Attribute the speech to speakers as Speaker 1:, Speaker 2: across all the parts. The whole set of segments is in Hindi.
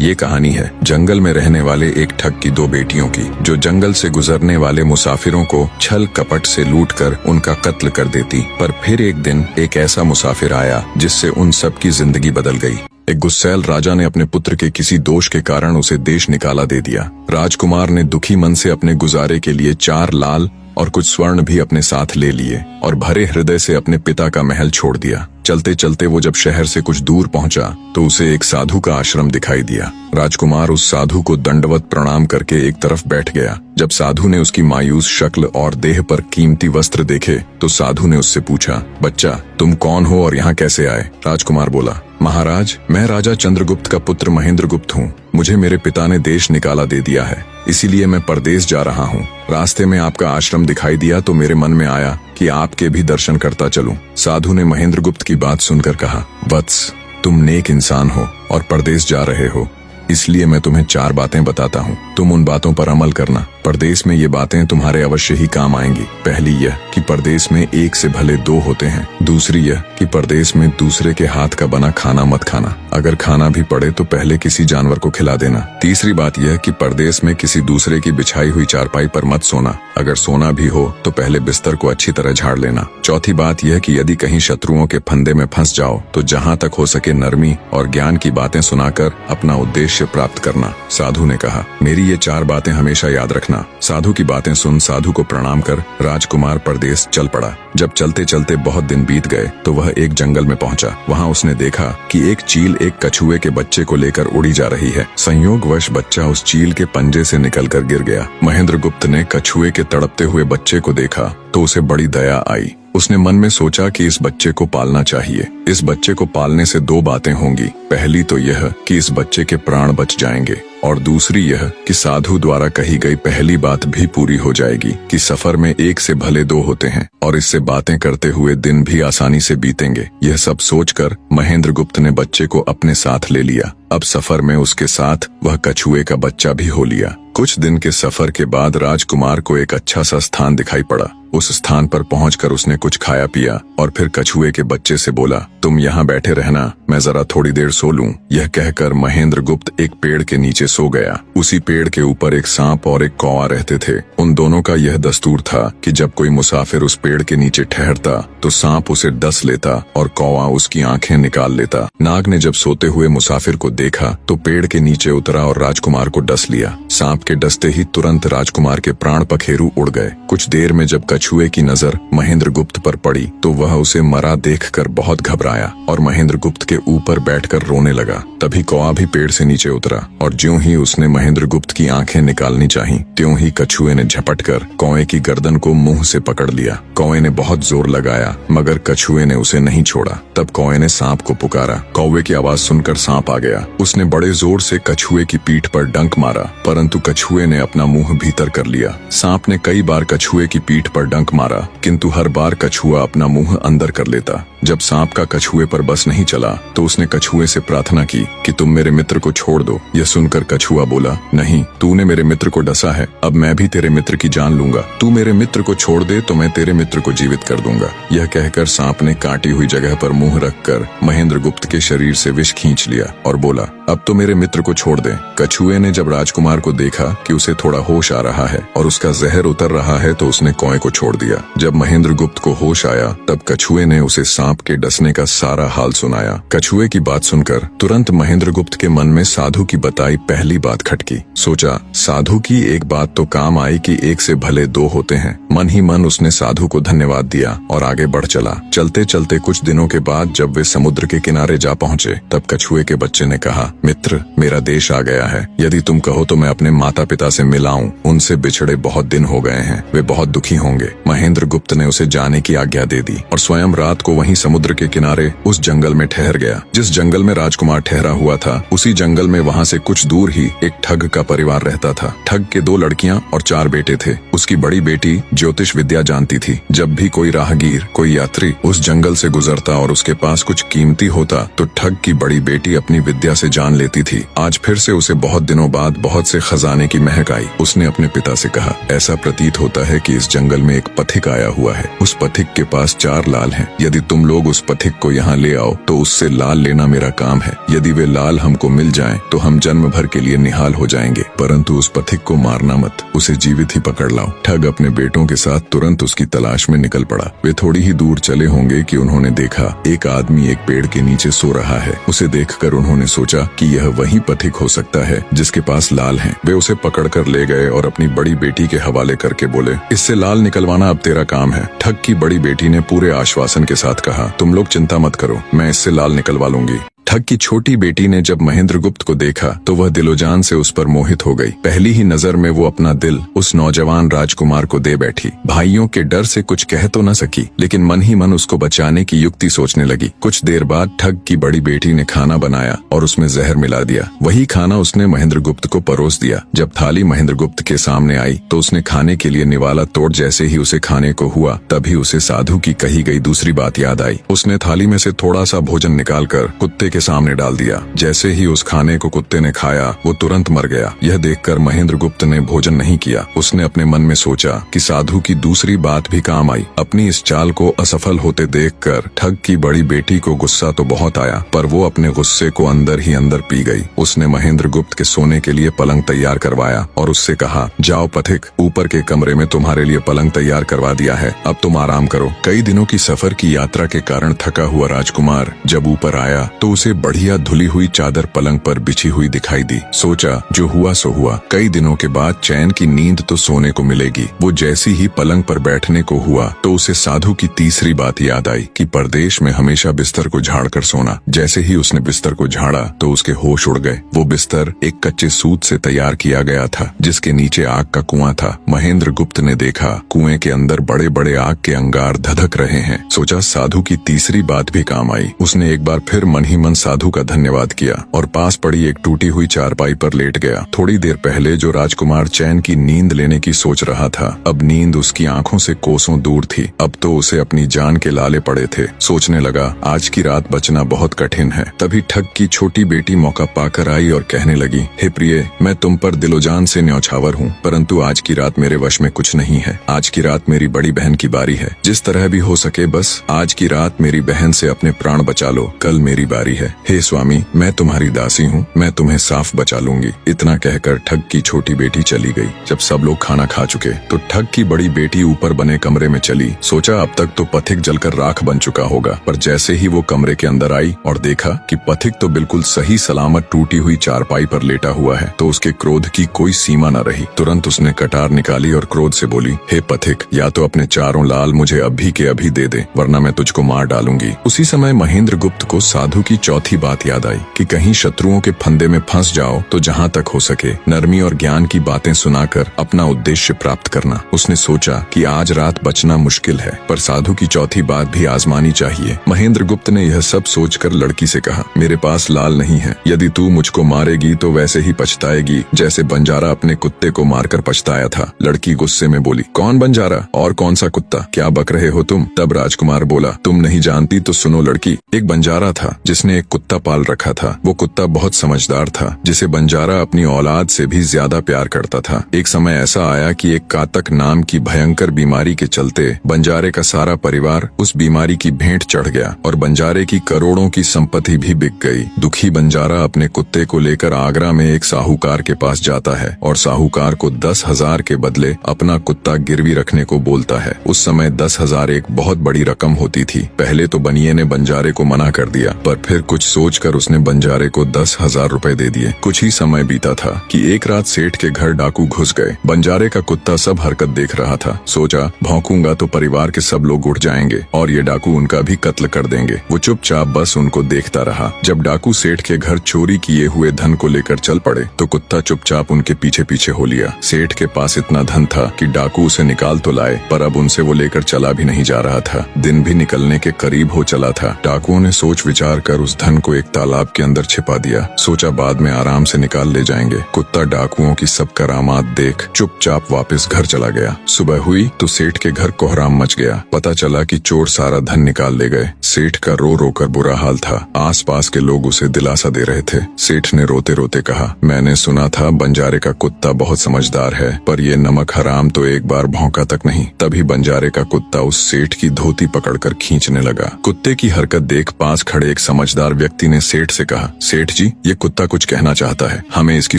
Speaker 1: ये कहानी है जंगल में रहने वाले एक ठग की दो बेटियों की, जो जंगल से गुजरने वाले मुसाफिरों को छल कपट से लूटकर उनका कत्ल कर देती। पर फिर एक दिन एक ऐसा मुसाफिर आया जिससे उन सब की जिंदगी बदल गई। एक गुस्सैल राजा ने अपने पुत्र के किसी दोष के कारण उसे देश निकाला दे दिया। राजकुमार ने दुखी मन से अपने गुजारे के लिए 4 लाल और कुछ स्वर्ण भी अपने साथ ले लिए और भरे हृदय से अपने पिता का महल छोड़ दिया। चलते चलते वो जब शहर से कुछ दूर पहुंचा तो उसे एक साधु का आश्रम दिखाई दिया। राजकुमार उस साधु को दंडवत प्रणाम करके एक तरफ बैठ गया। जब साधु ने उसकी मायूस शक्ल और देह पर कीमती वस्त्र देखे तो साधु ने उससे पूछा, बच्चा तुम कौन हो और यहाँ कैसे आए? राजकुमार बोला, महाराज मैं राजा चंद्रगुप्त का पुत्र महेंद्रगुप्त हूँ। मुझे मेरे पिता ने देश निकाला दे दिया है, इसीलिए मैं परदेश जा रहा हूँ। रास्ते में आपका आश्रम दिखाई दिया तो मेरे मन में आया कि आपके भी दर्शन करता चलूं। साधु ने महेंद्रगुप्त की बात सुनकर कहा, वत्स तुम नेक इंसान हो और परदेश जा रहे हो, इसलिए मैं तुम्हें 4 बातें बताता हूँ। तुम उन बातों पर अमल करना। परदेश में ये बातें तुम्हारे अवश्य ही काम आएंगी। पहली यह कि परदेश में एक से भले 2 होते हैं। दूसरी यह कि परदेश में दूसरे के हाथ का बना खाना मत खाना। अगर खाना भी पड़े तो पहले किसी जानवर को खिला देना। तीसरी बात यह कि परदेश में किसी दूसरे की बिछाई हुई चारपाई पर मत सोना। अगर सोना भी हो तो पहले बिस्तर को अच्छी तरह झाड़ लेना। चौथी बात यह कि यदि कहीं शत्रुओं के फंदे में फंस जाओ तो जहाँ तक हो सके नरमी और ज्ञान की बातें सुनाकर अपना उद्देश्य प्राप्त करना। साधु ने कहा, मेरी ये 4 बातें हमेशा याद रखना। साधु की बातें सुन साधु को प्रणाम कर राजकुमार परदेश चल पड़ा। जब चलते चलते बहुत दिन बीत गए तो वह एक जंगल में पहुंचा। वहां उसने देखा कि एक चील एक कछुए के बच्चे को लेकर उड़ी जा रही है। संयोगवश बच्चा उस चील के पंजे से निकलकर गिर गया। महेंद्रगुप्त ने कछुए के तड़पते हुए बच्चे को देखा तो उसे बड़ी दया आई। उसने मन में सोचा कि इस बच्चे को पालना चाहिए। इस बच्चे को पालने से 2 बातें होंगी। पहली तो यह कि इस बच्चे के प्राण बच जाएंगे और दूसरी यह कि साधु द्वारा कही गई पहली बात भी पूरी हो जाएगी कि सफर में 1 से भले 2 होते हैं और इससे बातें करते हुए दिन भी आसानी से बीतेंगे। यह सब सोचकर महेंद्रगुप्त ने बच्चे को अपने साथ ले लिया। अब सफर में उसके साथ वह कछुए का बच्चा भी हो लिया। कुछ दिन के सफर के बाद राजकुमार को एक अच्छा सा स्थान दिखाई पड़ा। उस स्थान पर पहुंचकर उसने कुछ खाया पिया और फिर कछुए के बच्चे से बोला, तुम यहाँ बैठे रहना, मैं जरा थोड़ी देर सो लूं। यह कहकर महेंद्रगुप्त एक पेड़ के नीचे सो गया। उसी पेड़ के ऊपर एक सांप और एक कौवा रहते थे। उन दोनों का यह दस्तूर था कि जब कोई मुसाफिर उस पेड़ के नीचे ठहरता तो सांप उसे डस लेता और कौवा उसकी आंखें निकाल लेता। नाग ने जब सोते हुए मुसाफिर को देखा तो पेड़ के नीचे उतरा और राजकुमार को डस लिया। सांप के डसते ही तुरंत राजकुमार के प्राण पखेरु उड़ गए। कुछ देर में जब कछुए की नजर महेंद्रगुप्त पर पड़ी तो वह उसे मरा देखकर बहुत घबराया और महेंद्रगुप्त के ऊपर बैठकर रोने लगा। तभी कौवा भी पेड़ से नीचे उतरा और ज्यों ही उसने महेंद्रगुप्त की आंखें निकालनी चाही त्यों ही कछुए ने झपटकर कौवे की गर्दन को मुंह से पकड़ लिया। कौवे ने बहुत जोर लगाया मगर कछुए ने उसे नहीं छोड़ा। तब कौवे ने सांप को पुकारा। कौवे की आवाज सुनकर सांप आ गया। उसने बड़े जोर से कछुए की पीठ पर डंक मारा परंतु कछुए ने अपना मुंह भीतर कर लिया। सांप ने कई बार कछुए की पीठ पर डंक मारा किंतु हर बार कछुआ अपना मुंह अंदर कर लेता। जब सांप का कछुए पर बस नहीं चला तो उसने कछुए से प्रार्थना की कि तुम मेरे मित्र को छोड़ दो। यह सुनकर कछुआ बोला, नहीं, तूने मेरे मित्र को डसा है, अब मैं भी तेरे मित्र की जान लूंगा। तू मेरे मित्र को छोड़ दे तो मैं तेरे मित्र को जीवित कर दूंगा। यह कहकर सांप ने काटी हुई जगह पर मुंह रखकर महेंद्रगुप्त के शरीर से विष खींच लिया और बोला, अब तो मेरे मित्र को छोड़ दे। कछुए ने जब राजकुमार को देखा कि उसे थोड़ा होश आ रहा है और उसका जहर उतर रहा है तो उसने कौवे को छोड़ दिया। जब महेंद्रगुप्त को होश आया तब कछुए ने उसे सांप के डसने का सारा हाल सुनाया। कछुए की बात सुनकर तुरंत महेंद्रगुप्त के मन में साधु की बताई पहली बात खटकी। सोचा, साधु की एक बात तो काम आई कि 1 से भले 2 होते हैं। मन ही मन उसने साधु को धन्यवाद दिया और आगे बढ़ चला। चलते चलते कुछ दिनों के बाद जब वे समुद्र के किनारे जा पहुंचे तब कछुए के बच्चे ने कहा, मित्र, मेरा देश आ गया है। यदि तुम कहो तो मैं अपने माता पिता से मिलाऊं। उनसे बिछड़े बहुत दिन हो गए हैं, वे बहुत दुखी होंगे। महेंद्रगुप्त ने उसे जाने की आज्ञा दे दी और स्वयं रात को वहीं समुद्र के किनारे उस जंगल में ठहर गया। जिस जंगल में राजकुमार ठहरा हुआ था उसी जंगल में वहां से कुछ दूर ही एक ठग का परिवार रहता था। ठग के 2 लड़कियां और 4 बेटे थे। उसकी बड़ी बेटी ज्योतिष विद्या जानती थी। जब भी कोई राहगीर, कोई यात्री उस जंगल से गुजरता और उसके पास कुछ कीमती होता तो ठग की बड़ी बेटी अपनी विद्या से जान लेती थी। आज फिर से उसे बहुत दिनों बाद बहुत से खजाने की महक आई। उसने अपने पिता से कहा, ऐसा प्रतीत होता है कि इस जंगल में एक पथिक आया हुआ है। उस पथिक के पास 4 लाल हैं। यदि तुम लोग उस पथिक को यहाँ ले आओ तो उससे लाल लेना मेरा काम है। यदि वे लाल हमको मिल जाएं तो हम जन्म भर के लिए निहाल हो जाएंगे, परंतु उस पथिक को मारना मत, उसे जीवित ही पकड़ लाओ। ठग अपने बेटों के साथ तुरंत उसकी तलाश में निकल पड़ा। वे थोड़ी ही दूर चले होंगे कि उन्होंने देखा एक आदमी एक पेड़ के नीचे सो रहा है। उसे देखकर उन्होंने सोचा कि यह वही पथिक हो सकता है जिसके पास लाल है। वे उसे पकड़कर ले गए और अपनी बड़ी बेटी के हवाले करके बोले, इससे लाल निकलवाना अब तेरा काम है। ठग की बड़ी बेटी ने पूरे आश्वासन के साथ कहा, तुम लोग चिंता मत करो, मैं इससे लाल निकलवा लूंगी। ठग की छोटी बेटी ने जब महेंद्रगुप्त को देखा तो वह दिलोजान से उस पर मोहित हो गई। पहली ही नजर में वो अपना दिल उस नौजवान राजकुमार को दे बैठी। भाइयों के डर से कुछ कह तो न सकी, लेकिन मन ही मन उसको बचाने की युक्ति सोचने लगी। कुछ देर बाद ठग की बड़ी बेटी ने खाना बनाया और उसमें जहर मिला दिया। वही खाना उसने महेंद्रगुप्त को परोस दिया। जब थाली महेंद्रगुप्त के सामने आई तो उसने खाने के लिए निवाला तोड़ जैसे ही उसे खाने को हुआ तभी उसे साधु की कही गई दूसरी बात याद आई। उसने थाली में से थोड़ा सा भोजन निकालकर कुत्ते के सामने डाल दिया। जैसे ही उस खाने को कुत्ते ने खाया वो तुरंत मर गया। यह देखकर महेंद्रगुप्त ने भोजन नहीं किया। उसने अपने मन में सोचा कि साधु की दूसरी बात भी काम आई। अपनी इस चाल को असफल होते देखकर ठग की बड़ी बेटी को गुस्सा तो बहुत आया, पर वो अपने गुस्से को अंदर ही अंदर पी गई। उसने महेंद्रगुप्त के सोने के लिए पलंग तैयार करवाया और उससे कहा, जाओ पथिक, ऊपर के कमरे में तुम्हारे लिए पलंग तैयार करवा दिया है, अब तुम आराम करो। कई दिनों की सफर की यात्रा के कारण थका हुआ राजकुमार जब ऊपर आया तो उसे बढ़िया धुली हुई चादर पलंग पर बिछी हुई दिखाई दी। सोचा जो हुआ सो हुआ, कई दिनों के बाद चैन की नींद तो सोने को मिलेगी। वो जैसी ही पलंग पर बैठने को हुआ तो उसे साधु की तीसरी बात याद आई कि परदेश में हमेशा बिस्तर को झाड़कर सोना। जैसे ही उसने बिस्तर को झाड़ा तो उसके होश उड़ गए। वो बिस्तर एक कच्चे सूत से तैयार किया गया था जिसके नीचे आग का कुआं था। महेंद्रगुप्त ने देखा कुएं के अंदर बड़े बड़े आग के अंगार धधक रहे हैं। सोचा साधु की तीसरी बात भी काम आई। उसने एक बार फिर मन ही मन साधु का धन्यवाद किया और पास पड़ी एक टूटी हुई चारपाई पर लेट गया। थोड़ी देर पहले जो राजकुमार चैन की नींद लेने की सोच रहा था, अब नींद उसकी आंखों से कोसों दूर थी। अब तो उसे अपनी जान के लाले पड़े थे। सोचने लगा आज की रात बचना बहुत कठिन है। तभी ठग की छोटी बेटी मौका पाकर आई और कहने लगी, हे प्रिय, मैं तुम पर दिलोजान से न्यौछावर हूँ, परंतु आज की रात मेरे वश में कुछ नहीं है। आज की रात मेरी बड़ी बहन की बारी है। जिस तरह भी हो सके बस आज की रात मेरी बहन से अपने प्राण बचा लो, कल मेरी बारी है। हे स्वामी, मैं तुम्हारी दासी हूँ, मैं तुम्हें साफ बचा लूंगी। इतना कहकर ठग की छोटी बेटी चली गई। जब सब लोग खाना खा चुके तो ठग की बड़ी बेटी ऊपर बने कमरे में चली। सोचा अब तक तो पथिक जलकर राख बन चुका होगा, पर जैसे ही वो कमरे के अंदर आई और देखा कि पथिक तो बिल्कुल सही सलामत टूटी हुई चारपाई पर लेटा हुआ है तो उसके क्रोध की कोई सीमा न रही। तुरंत उसने कटार निकाली और क्रोध से बोली, हे पथिक, या तो अपने चारों लाल मुझे अभी के अभी दे दे, वरना मैं तुझको मार डालूंगी। उसी समय महेंद्रगुप्त को साधु की चौथी बात याद आई कि कहीं शत्रुओं के फंदे में फंस जाओ तो जहाँ तक हो सके नरमी और ज्ञान की बातें सुनाकर अपना उद्देश्य प्राप्त करना। उसने सोचा कि आज रात बचना मुश्किल है, पर साधु की चौथी बात भी आजमानी चाहिए। महेंद्रगुप्त ने यह सब सोचकर लड़की से कहा, मेरे पास लाल नहीं है। यदि तू मुझको मारेगी तो वैसे ही पछताएगी जैसे बंजारा अपने कुत्ते को मारकर पछताया था। लड़की गुस्से में बोली, कौन बंजारा और कौन सा कुत्ता, क्या बक रहे हो तुम? तब राजकुमार बोला, तुम नहीं जानती तो सुनो लड़की, एक बंजारा था जिसने एक कुत्ता पाल रखा था। वो कुत्ता बहुत समझदार था जिसे बंजारा अपनी औलाद से भी ज्यादा प्यार करता था। एक समय ऐसा आया कि एक कातक नाम की भयंकर बीमारी के चलते बंजारे का सारा परिवार उस बीमारी की भेंट चढ़ गया और बंजारे की करोड़ों की संपत्ति भी बिक गई। दुखी बंजारा अपने कुत्ते को लेकर आगरा में एक साहूकार के पास जाता है और साहूकार को 10,000 के बदले अपना कुत्ता गिरवी रखने को बोलता है। उस समय 10,000 एक बहुत बड़ी रकम होती थी। पहले तो बनिए ने बंजारे को मना कर दिया, पर फिर कुछ सोचकर उसने बंजारे को 10,000 रुपए दे दिए। कुछ ही समय बीता था कि एक रात सेठ के घर डाकू घुस गए। बंजारे का कुत्ता सब हरकत देख रहा था। सोचा भौंकूंगा तो परिवार के सब लोग उठ जाएंगे और ये डाकू उनका भी कत्ल कर देंगे। वो चुपचाप बस उनको देखता रहा। जब डाकू सेठ के घर चोरी किए हुए धन को लेकर चल पड़े तो कुत्ता चुपचाप उनके पीछे पीछे हो लिया। सेठ के पास इतना धन था कि डाकू उसे निकाल तो लाए, पर अब उनसे वो लेकर चला भी नहीं जा रहा था। दिन भी निकलने के करीब हो चला था। डाकुओं ने सोच विचार कर उस उस धन को एक तालाब के अंदर छिपा दिया। सोचा बाद में आराम से निकाल ले जाएंगे। कुत्ता डाकुओं की सब करामात देख चुपचाप वापस घर चला गया। सुबह हुई तो सेठ के घर कोहराम मच गया। पता चला कि चोर सारा धन निकाल ले गए। सेठ का रो रो कर बुरा हाल था। आसपास के लोग उसे दिलासा दे रहे थे। सेठ ने रोते रोते कहा, मैंने सुना था बंजारे का कुत्ता बहुत समझदार है, पर ये नमक हराम तो एक बार भौंका तक नहीं। तभी बंजारे का कुत्ता उस सेठ की धोती पकड़कर खींचने लगा। कुत्ते की हरकत देख पास खड़े एक समझदार व्यक्ति ने सेठ से कहा, सेठ जी, ये कुत्ता कुछ कहना चाहता है, हमें इसकी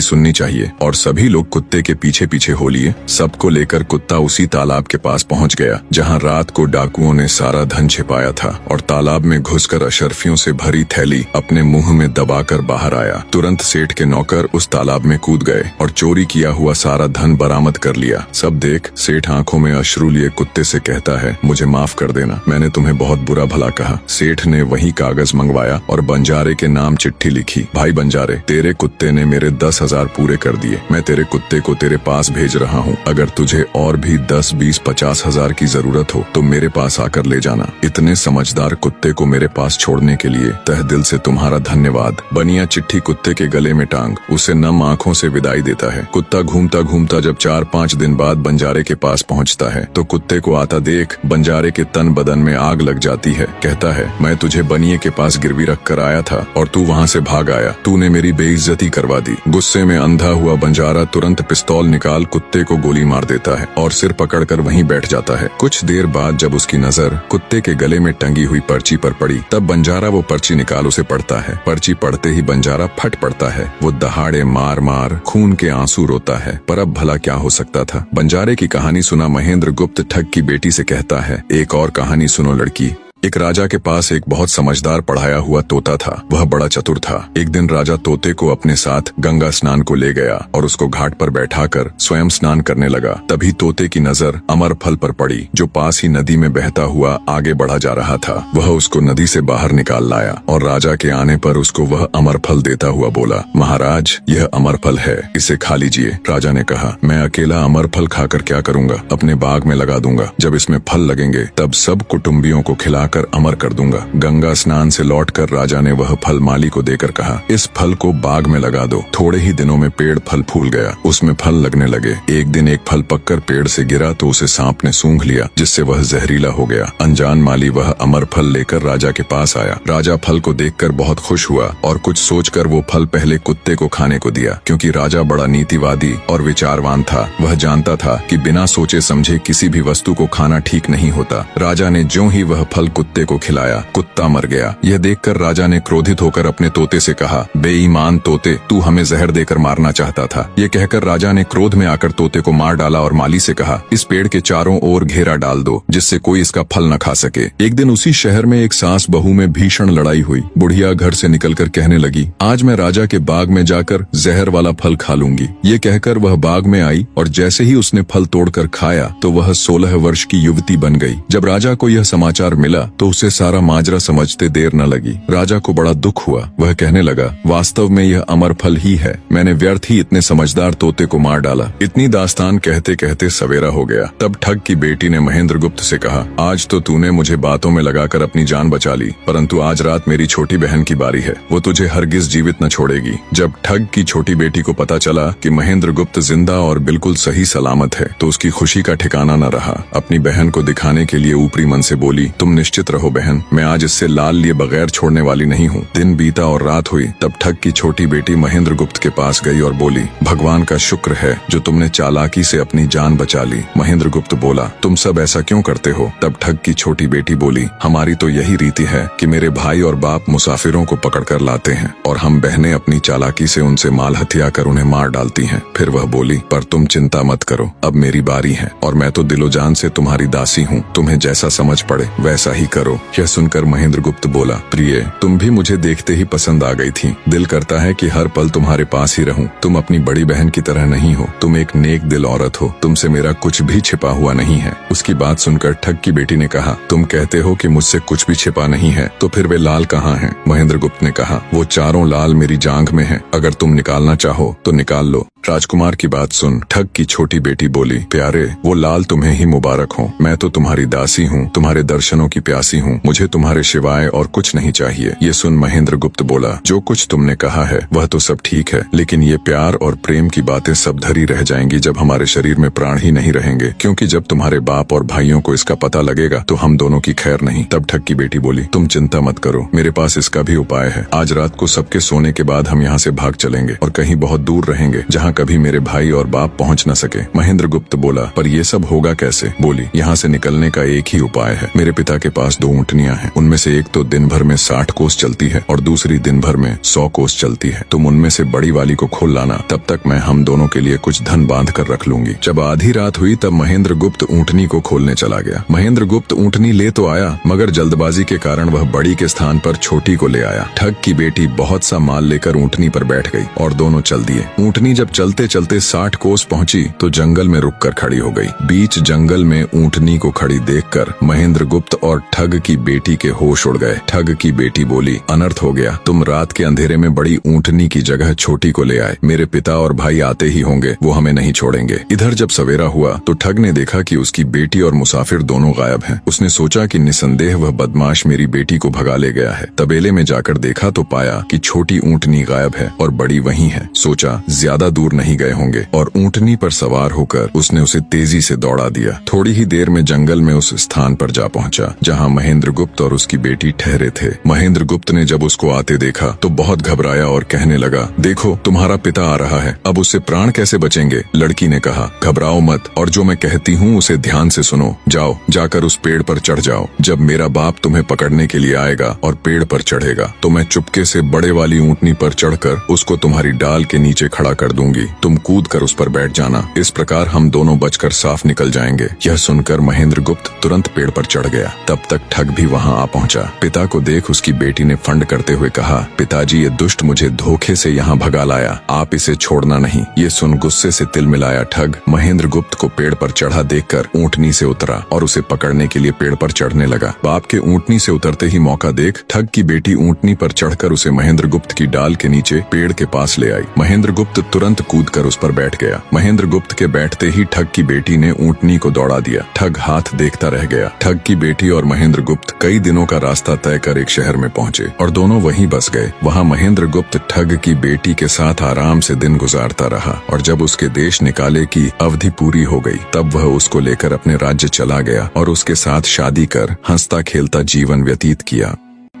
Speaker 1: सुननी चाहिए। और सभी लोग कुत्ते के पीछे पीछे हो लिए। सबको लेकर कुत्ता उसी तालाब के पास पहुंच गया जहां रात को डाकुओं ने सारा धन छिपाया था, और तालाब में घुसकर अशर्फियों से भरी थैली अपने मुंह में दबाकर बाहर आया। तुरंत सेठ के नौकर उस तालाब में कूद गए और चोरी किया हुआ सारा धन बरामद कर लिया। सब देख सेठ आंखों में अश्रु लिए कुत्ते से कहता है, मुझे माफ कर देना, मैंने तुम्हें बहुत बुरा भला कहा। सेठ ने वही कागज मंगवाया और बंजारे के नाम चिट्ठी लिखी, भाई बंजारे, तेरे कुत्ते ने मेरे 10,000 पूरे कर दिए। मैं तेरे कुत्ते को तेरे पास भेज रहा हूँ। अगर तुझे और भी 10, 20, 50,000 की जरूरत हो तो मेरे पास आकर ले जाना। इतने समझदार कुत्ते को मेरे पास छोड़ने के लिए तहे दिल से तुम्हारा धन्यवाद। बनिया चिट्ठी कुत्ते के गले में टांग उसे नम आंखों से विदाई देता है। कुत्ता घूमता घूमता जब 4-5 दिन बाद बंजारे के पास पहुंचता है तो कुत्ते को आता देख बंजारे के तन बदन में आग लग जाती है। कहता है, मैं तुझे बनिए के पास गिरवी रख कर आया था और तू वहाँ से भाग आया। तूने मेरी बेइज्जती करवा दी। गुस्से में अंधा हुआ बंजारा तुरंत पिस्तौल निकाल कुत्ते को गोली मार देता है और सिर पकड़कर वहीं बैठ जाता है। कुछ देर बाद जब उसकी नजर कुत्ते के गले में टंगी हुई पर्ची पर पड़ी तब बंजारा वो पर्ची निकाल उसे पढ़ता है। पर्ची पढ़ते ही बंजारा फट पड़ता है। वो दहाड़े मार मार खून के आंसू रोता है। पर अब भला क्या हो सकता था। बंजारे की कहानी सुना महेंद्र गुप्त ठग की बेटी से कहता है, एक और कहानी सुनो लड़की। एक राजा के पास एक बहुत समझदार पढ़ाया हुआ तोता था। वह बड़ा चतुर था। एक दिन राजा तोते को अपने साथ गंगा स्नान को ले गया और उसको घाट पर बैठाकर स्वयं स्नान करने लगा। तभी तोते की नजर अमर फल पर पड़ी जो पास ही नदी में बहता हुआ आगे बढ़ा जा रहा था। वह उसको नदी से बाहर निकाल लाया और राजा के आने पर उसको वह अमर फल देता हुआ बोला, महाराज, यह अमर फल है, इसे खा लीजिए। राजा ने कहा, मैं अकेला अमर फल खाकर क्या करूंगा, अपने बाग में लगा दूंगा। जब इसमें फल लगेंगे तब सब कुटुंबियों को खिलाकर अमर कर दूंगा। गंगा स्नान से लौटकर राजा ने वह फल माली को देकर कहा, इस फल को बाग में लगा दो। थोड़े ही दिनों में पेड़ फल फूल गया, उसमें फल लगने लगे। एक दिन एक फल पककर पेड़ से गिरा तो उसे सांप ने सूंघ लिया, जिससे वह जहरीला हो गया। अनजान माली वह अमर फल लेकर राजा के पास आया। राजा फल को देखकर बहुत खुश हुआ और कुछ सोचकर वो फल पहले कुत्ते को खाने को दिया। क्योंकि राजा बड़ा नीतिवादी और विचारवान था, वह जानता था कि बिना सोचे समझे किसी भी वस्तु को खाना ठीक नहीं होता। राजा ने ज्यों ही वह फल कुत्ते को खिलाया, कुत्ता मर गया। यह देखकर राजा ने क्रोधित होकर अपने तोते से कहा, बेईमान तोते, तू हमें जहर देकर मारना चाहता था। ये कहकर राजा ने क्रोध में आकर तोते को मार डाला और माली से कहा, इस पेड़ के चारों ओर घेरा डाल दो जिससे कोई इसका फल न खा सके। एक दिन उसी शहर में एक सास बहू में भीषण लड़ाई हुई। बुढ़िया घर से निकलकर कहने लगी, आज मैं राजा के बाग में जाकर जहर वाला फल खा लूंगी। ये कहकर वह बाग में आई और जैसे ही उसने फल तोड़कर खाया तो वह 16 वर्ष की युवती बन गई। जब राजा को यह समाचार मिला तो उसे सारा माजरा समझते देर न लगी। राजा को बड़ा दुख हुआ। वह कहने लगा, वास्तव में यह अमर फल ही है, मैंने व्यर्थ ही इतने समझदार तोते को मार डाला। इतनी दास्तान कहते कहते सवेरा हो गया। तब ठग की बेटी ने महेंद्र गुप्त से कहा, आज तो तूने मुझे बातों में लगाकर अपनी जान बचा ली, परंतु आज रात मेरी छोटी बहन की बारी है, वो तुझे हरगिज जीवित न छोड़ेगी। जब ठग की छोटी बेटी को पता चला कि महेंद्र गुप्त जिंदा और बिल्कुल सही सलामत है तो उसकी खुशी का ठिकाना न रहा। अपनी बहन को दिखाने के लिए ऊपरी मन से बोली, तुम निश्चित रहो बहन, मैं आज इससे लाल लिए बगैर छोड़ने वाली नहीं हूँ। दिन बीता और रात हुई। तब ठग की छोटी बेटी महेंद्र गुप्त के पास गई और बोली, भगवान का शुक्र है जो तुमने चालाकी से अपनी जान बचा ली। महेंद्र गुप्त बोला, तुम सब ऐसा क्यों करते हो? तब ठग की छोटी बेटी बोली, हमारी तो यही रीति है कि मेरे भाई और बाप मुसाफिरों को पकड़कर लाते हैं और हम बहनें अपनी चालाकी से उनसे माल हथिया कर उन्हें मार डालती हैं। फिर वह बोली, पर तुम चिंता मत करो, अब मेरी बारी है और मैं तो दिलो जान से तुम्हारी दासी हूँ, तुम्हें जैसा समझ पड़े वैसा ही करो। यह सुनकर महेंद्र गुप्त बोला, प्रिय, तुम भी मुझे देखते ही पसंद आ गई थी। दिल करता है कि हर पल तुम्हारे पास ही रहूं। तुम अपनी बड़ी बहन की तरह नहीं हो, तुम एक नेक दिल औरत हो, तुमसे मेरा कुछ भी छिपा हुआ नहीं है। उसकी बात सुनकर ठग की बेटी ने कहा, तुम कहते हो कि मुझसे कुछ भी छिपा नहीं है, तो फिर वे लाल कहाँ हैं? महेंद्र गुप्त ने कहा, वो चारों लाल मेरी जांघ में हैं, अगर तुम निकालना चाहो तो निकाल लो। राजकुमार की बात सुन ठग की छोटी बेटी बोली, प्यारे वो लाल तुम्हें ही मुबारक हो। मैं तो तुम्हारी दासी हूँ, तुम्हारे दर्शनों की प्यासी हूँ, मुझे तुम्हारे सिवाय और कुछ नहीं चाहिए। ये सुन महेंद्र गुप्त बोला, जो कुछ तुमने कहा है वह तो सब ठीक है, लेकिन ये प्यार और प्रेम की बातें सब धरी रह जाएंगी जब हमारे शरीर में प्राण ही नहीं रहेंगे, क्योंकि जब तुम्हारे बाप और भाइयों को इसका पता लगेगा तो हम दोनों की खैर नहीं। तब ठग की बेटी बोली, तुम चिंता मत करो, मेरे पास इसका भी उपाय है। आज रात को सबके सोने के बाद हम यहाँ से भाग चलेंगे और कहीं बहुत दूर रहेंगे जहाँ कभी मेरे भाई और बाप पहुँच न सके। महेंद्र गुप्त बोला, पर ये सब होगा कैसे? बोली, यहाँ से निकलने का एक ही उपाय है। मेरे पिता के पास 2 ऊँटनियाँ हैं, उनमें से एक तो दिन भर में 60 कोस चलती है और दूसरी दिन भर में 100 कोस चलती है। तुम उनमें से बड़ी वाली को खोल लाना, तब तक मैं हम दोनों के लिए कुछ धन बांध कर रख लूंगी। जब आधी रात हुई तब महेंद्र गुप्त ऊँटनी को खोलने चला गया। महेंद्र गुप्त ऊँटनी ले तो आया, मगर जल्दबाजी के कारण वह बड़ी के स्थान पर छोटी को ले आया। ठग की बेटी बहुत सा माल लेकर ऊँटनी पर बैठ गई और दोनों चल दिए। ऊँटनी जब चलते चलते 60 कोस पहुंची तो जंगल में रुककर खड़ी हो गई। बीच जंगल में ऊँटनी को खड़ी देखकर महेंद्र गुप्त और ठग की बेटी के होश उड़ गए। ठग की बेटी बोली, अनर्थ हो गया, तुम रात के अंधेरे में बड़ी ऊँटनी की जगह छोटी को ले आए। मेरे पिता और भाई आते ही होंगे, वो हमें नहीं छोड़ेंगे। इधर जब सवेरा हुआ तो ठग ने देखा कि उसकी बेटी और मुसाफिर दोनों गायब हैं। उसने सोचा कि निसंदेह वह बदमाश मेरी बेटी को भगा ले गया है। तबेले में जाकर देखा तो पाया कि छोटी ऊँटनी गायब है और बड़ी वहीं है। सोचा ज्यादा दूर नहीं गए होंगे और ऊँटनी पर सवार होकर उसने उसे तेजी से दौड़ा दिया। थोड़ी ही देर में जंगल में उस स्थान पर जा पहुंचा जहां महेंद्र गुप्त और उसकी बेटी ठहरे थे। महेंद्र गुप्त ने जब उसको आते देखा तो बहुत घबराया और कहने लगा, देखो तुम्हारा पिता आ रहा है, अब उससे प्राण कैसे बचेंगे? लड़की ने कहा, घबराओ मत और जो मैं कहती हूँ उसे ध्यान से सुनो। जाओ, जाकर उस पेड़ पर चढ़ जाओ। जब मेरा बाप तुम्हें पकड़ने के लिए आएगा और पेड़ पर चढ़ेगा तो मैं चुपके से बड़े वाली ऊँटनी पर चढ़कर उसको तुम्हारी डाल के नीचे खड़ा कर दूंगी। तुम कूद कर उस पर बैठ जाना, इस प्रकार हम दोनों बचकर साफ निकल जाएंगे। यह सुनकर महेंद्र गुप्त तुरंत पेड़ पर चढ़ गया। तब तक ठग भी वहां आ पहुंचा। पिता को देख उसकी बेटी ने फंड करते हुए कहा, पिताजी ये दुष्ट मुझे धोखे से यहाँ भगा लाया, आप इसे छोड़ना नहीं। ये सुन गुस्से से तिल मिलाया ठग महेंद्र गुप्त को पेड़ पर चढ़ा देखकर ऊँटनी से उतरा और उसे पकड़ने के लिए पेड़ पर चढ़ने लगा। बाप के ऊँटनी से उतरते ही मौका देख ठग की बेटी ऊँटनी पर चढ़कर उसे महेंद्र गुप्त की डाल के नीचे पेड़ के पास ले आई। महेंद्र गुप्त तुरंत कूदकर उस पर बैठ गया। महेंद्र गुप्त के बैठते ही ठग की बेटी ने ऊँटनी को दौड़ा दिया। ठग हाथ देखता रह गया। ठग की बेटी और महेंद्र गुप्त कई दिनों का रास्ता तय कर एक शहर में पहुंचे और दोनों वहीं बस गए। वहां महेंद्र गुप्त ठग की बेटी के साथ आराम से दिन गुजारता रहा और जब उसके देश निकाले की अवधि पूरी हो गई तब वह उसको लेकर अपने राज्य चला गया और उसके साथ शादी कर हंसता खेलता जीवन व्यतीत किया।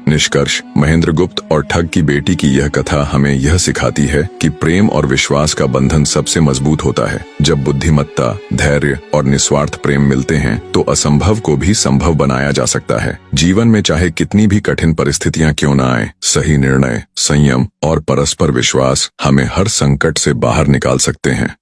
Speaker 1: निष्कर्ष, महेंद्र गुप्त और ठग की बेटी की यह कथा हमें यह सिखाती है कि प्रेम और विश्वास का बंधन सबसे मजबूत होता है। जब बुद्धिमत्ता, धैर्य और निस्वार्थ प्रेम मिलते हैं तो असंभव को भी संभव बनाया जा सकता है। जीवन में चाहे कितनी भी कठिन परिस्थितियां क्यों न आए, सही निर्णय, संयम और परस्पर विश्वास हमें हर संकट से बाहर निकाल सकते हैं।